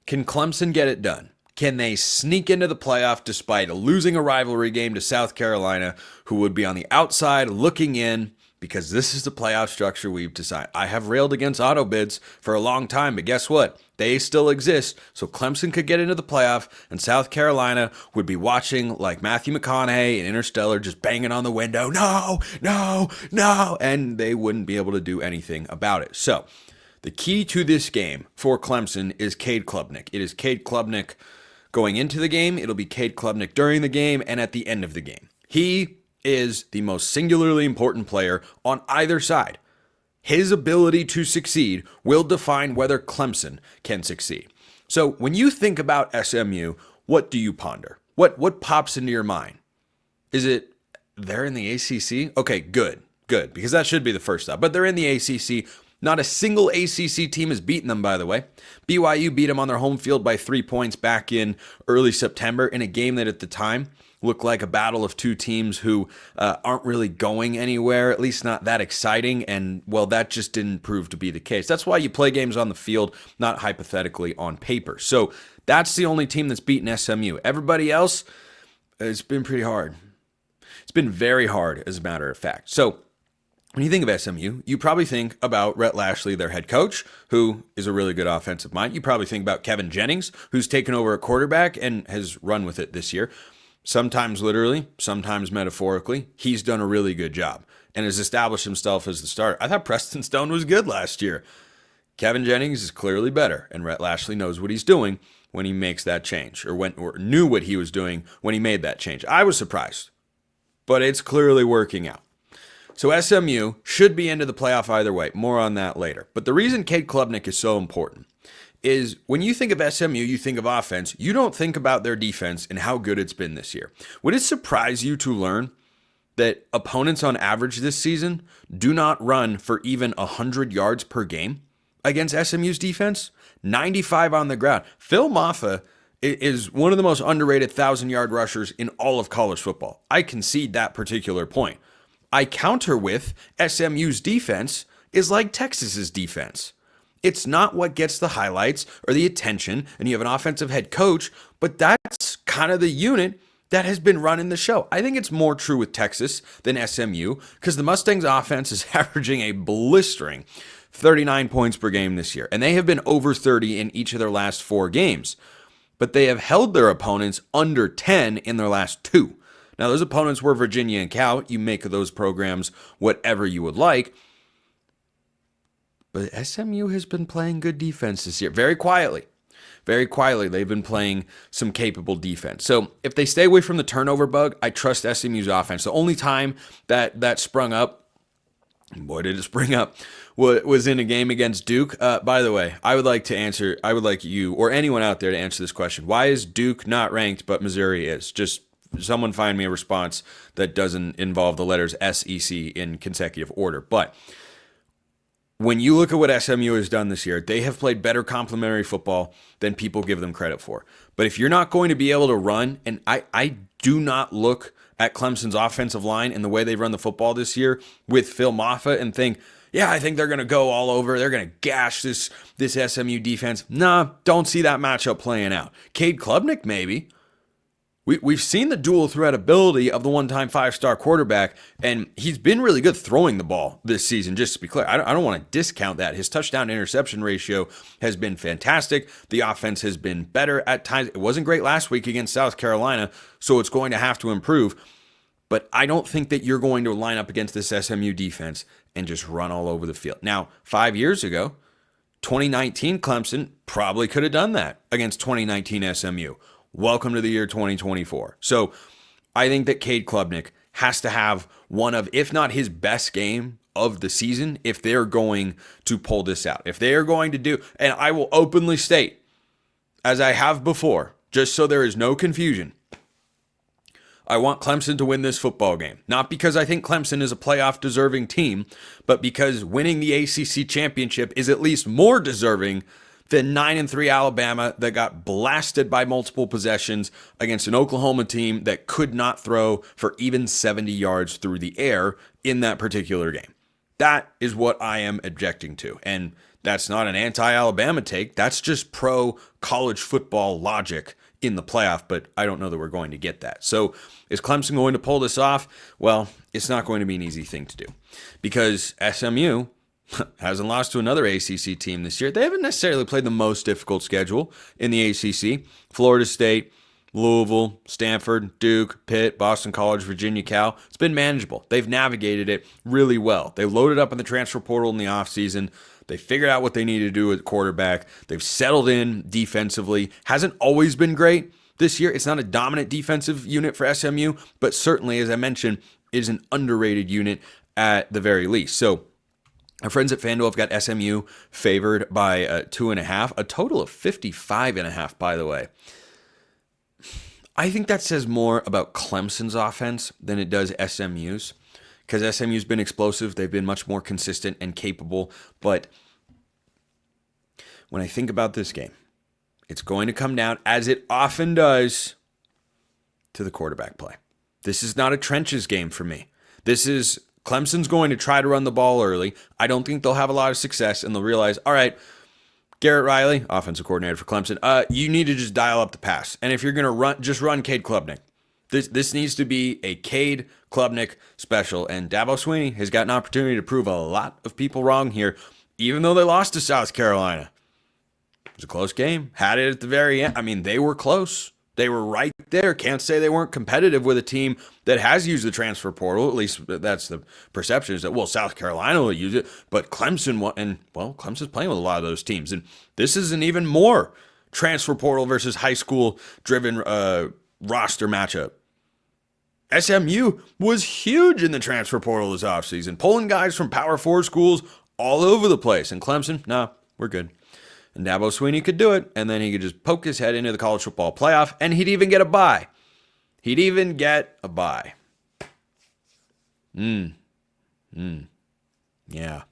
Can Clemson get it done? Can they sneak into the playoff despite losing a rivalry game to South Carolina, who would be on the outside looking in? Because this is the playoff structure we've decided. I have railed against auto bids for a long time, but guess what? They still exist. So Clemson could get into the playoff, and South Carolina would be watching like Matthew McConaughey in Interstellar, just banging on the window, no, no, no, and they wouldn't be able to do anything about it. So the key to this game for Clemson is Kade Klubnik. It is Kade Klubnik going into the game. It'll be Kade Klubnik during the game and at the end of the game. He is the most singularly important player on either side. His ability to succeed will define whether Clemson can succeed. So when you think about SMU, what do you ponder? What pops into your mind? Is it they're in the ACC? Okay, good, because that should be the first stop. But they're in the ACC. Not a single ACC team has beaten them, by the way. BYU beat them on their home field by 3 points back in early September in a game that at the time looked like a battle of two teams who aren't really going anywhere, at least not that exciting. And, well, that just didn't prove to be the case. That's why you play games on the field, not hypothetically on paper. So that's the only team that's beaten SMU. Everybody else, it's been pretty hard. It's been very hard, as a matter of fact. So when you think of SMU, you probably think about Rhett Lashley, their head coach, who is a really good offensive mind. You probably think about Kevin Jennings, who's taken over at quarterback and has run with it this year. Sometimes literally, sometimes metaphorically. He's done a really good job and has established himself as the starter. I thought Preston Stone was good last year. Kevin Jennings is clearly better, and Rhett Lashley knows what he's doing when he makes that change, or knew what he was doing when he made that change. I was surprised, but it's clearly working out. So SMU should be into the playoff either way. More on that later. But the reason Kade Klubnik is so important is when you think of SMU, you think of offense. You don't think about their defense and how good it's been this year. Would it surprise you to learn that opponents on average this season do not run for even 100 yards per game against SMU's defense? 95 on the ground. Phil Maffa is one of the most underrated 1,000-yard rushers in all of college football. I concede that particular point. I counter with SMU's defense is like Texas's defense. It's not what gets the highlights or the attention, and you have an offensive head coach, but that's kind of the unit that has been running the show. I think it's more true with Texas than SMU because the Mustangs offense is averaging a blistering 39 points per game this year, and they have been over 30 in each of their last 4 games, but they have held their opponents under 10 in their last 2. Now, those opponents were Virginia and Cal. You make of those programs whatever you would like. But SMU has been playing good defense this year. Very quietly. Very quietly, they've been playing some capable defense. So if they stay away from the turnover bug, I trust SMU's offense. The only time that sprung up, boy, did it spring up, was in a game against Duke. By the way, I would like you or anyone out there to answer this question. Why is Duke not ranked, but Missouri is? Just someone find me a response that doesn't involve the letters SEC in consecutive order. But when you look at what SMU has done this year, they have played better complementary football than people give them credit for. But if you're not going to be able to run, and I do not look at Clemson's offensive line and the way they've run the football this year with Phil Maffa and think, yeah, I think they're going to go all over. They're going to gash this SMU defense. Nah, don't see that matchup playing out. Kade Klubnik, maybe. We've seen the dual threat ability of the one-time 5-star quarterback, and he's been really good throwing the ball this season, just to be clear. I don't want to discount that. His touchdown-interception ratio has been fantastic. The offense has been better at times. It wasn't great last week against South Carolina, so it's going to have to improve. But I don't think that you're going to line up against this SMU defense and just run all over the field. Now, 5 years ago, 2019 Clemson probably could have done that against 2019 SMU. Welcome to the year 2024. So I think that Kade Klubnik has to have one of, if not his best game of the season, if they're going to pull this out. If they are going to do, and I will openly state, as I have before, just so there is no confusion, I want Clemson to win this football game. Not because I think Clemson is a playoff deserving team, but because winning the ACC championship is at least more deserving than 9-3 Alabama that got blasted by multiple possessions against an Oklahoma team that could not throw for even 70 yards through the air in that particular game. That is what I am objecting to. And That's not an anti-Alabama take. That's just pro-college football logic in the playoff, but I don't know that we're going to get that. So is Clemson going to pull this off? Well, it's not going to be an easy thing to do because SMU hasn't lost to another ACC team this year. They haven't necessarily played the most difficult schedule in the ACC. Florida State, Louisville, Stanford, Duke, Pitt, Boston College, Virginia, Cal. It's been manageable. They've navigated it really well. They loaded up in the transfer portal in the offseason. They figured out what they need to do at quarterback. They've settled in defensively. Hasn't always been great this year. It's not a dominant defensive unit for SMU, but certainly, as I mentioned, is an underrated unit at the very least. So our friends at FanDuel have got SMU favored by 2.5, a total of 55.5, by the way. I think that says more about Clemson's offense than it does SMU's, because SMU's been explosive. They've been much more consistent and capable. But when I think about this game, it's going to come down, as it often does, to the quarterback play. This is not a trenches game for me. This is Clemson's going to try to run the ball early. I don't think they'll have a lot of success, and they'll realize, all right, Garrett Riley, offensive coordinator for Clemson, you need to just dial up the pass. And if you're going to run, just run Kade Klubnik. This needs to be a Kade Klubnik special. And Dabo Swinney has got an opportunity to prove a lot of people wrong here, even though they lost to South Carolina. It was a close game. Had it at the very end. I mean, they were close. They were right there. Can't say they weren't competitive with a team that has used the transfer portal. At least that's the perception, is that, well, South Carolina will use it, but Clemson won, and, well, Clemson's playing with a lot of those teams. And this is an even more transfer portal versus high school-driven roster matchup. SMU was huge in the transfer portal this offseason, pulling guys from Power 4 schools all over the place. And Clemson, nah, we're good. And Dabo Swinney could do it, and then he could just poke his head into the college football playoff, and he'd even get a bye. He'd even get a bye. Yeah. 10-3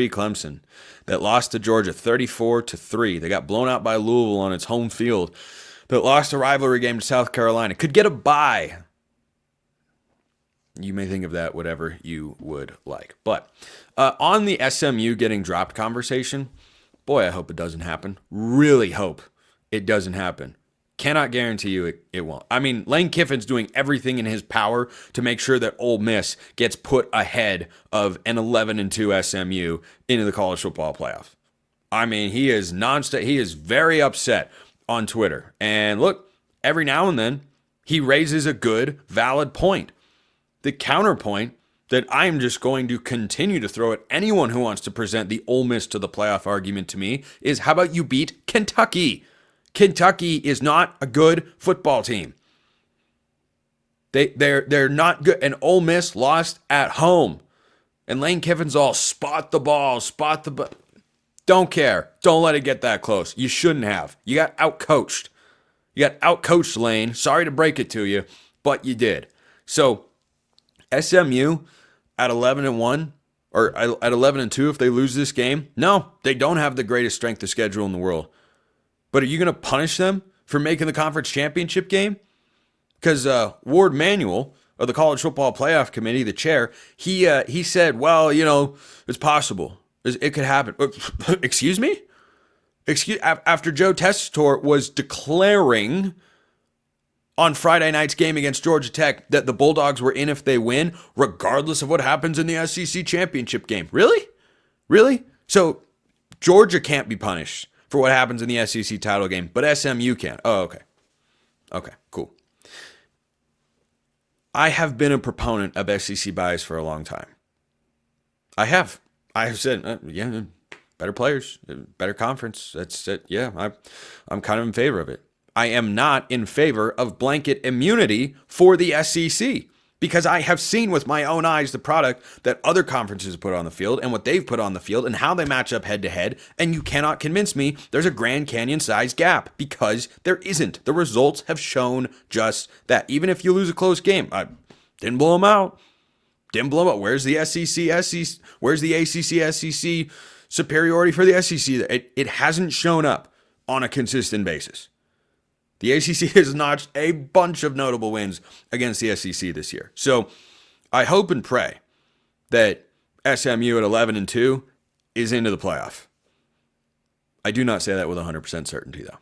Clemson that lost to Georgia 34-3. They got blown out by Louisville on its home field. That lost a rivalry game to South Carolina. Could get a bye. You may think of that whatever you would like. But on the SMU getting dropped conversation, boy, I hope it doesn't happen. Really hope it doesn't happen. Cannot guarantee you it won't. I mean, Lane Kiffin's doing everything in his power to make sure that Ole Miss gets put ahead of an 11-2 SMU into the college football playoff. I mean, he is nonstop. He is very upset on Twitter. And look, every now and then, he raises a good, valid point. The counterpoint that I'm just going to continue to throw at anyone who wants to present the Ole Miss to the playoff argument to me is, how about you beat Kentucky? Kentucky is not a good football team. They're not good. And Ole Miss lost at home. And Lane Kiffin's all spot the ball. Don't care. Don't let it get that close. You shouldn't have. You got outcoached. Lane. Sorry to break it to you, but you did. So SMU at 11-1 or at 11-2, if they lose this game, no, they don't have the greatest strength of schedule in the world. But are you going to punish them for making the conference championship game? Because Ward Manuel of the College Football Playoff Committee, the chair, he said, well, it's possible. It could happen. Excuse me? After Joe Tessitore was declaring on Friday night's game against Georgia Tech that the Bulldogs were in if they win, regardless of what happens in the SEC championship game. Really? Really? So Georgia can't be punished for what happens in the SEC title game, but SMU can. Oh, okay. Okay, cool. I have been a proponent of SEC bias for a long time. I have said, yeah, better players, better conference. That's it. Yeah, I'm kind of in favor of it. I am not in favor of blanket immunity for the SEC, because I have seen with my own eyes the product that other conferences put on the field and what they've put on the field and how they match up head to head. And you cannot convince me there's a Grand Canyon sized gap, because there isn't. The results have shown just that. Even if you lose a close game, I didn't blow them out. Where's the SEC? Where's the ACC SEC superiority for the SEC? It hasn't shown up on a consistent basis. The ACC has notched a bunch of notable wins against the SEC this year. So I hope and pray that SMU at 11-2 is into the playoff. I do not say that with 100% certainty, though.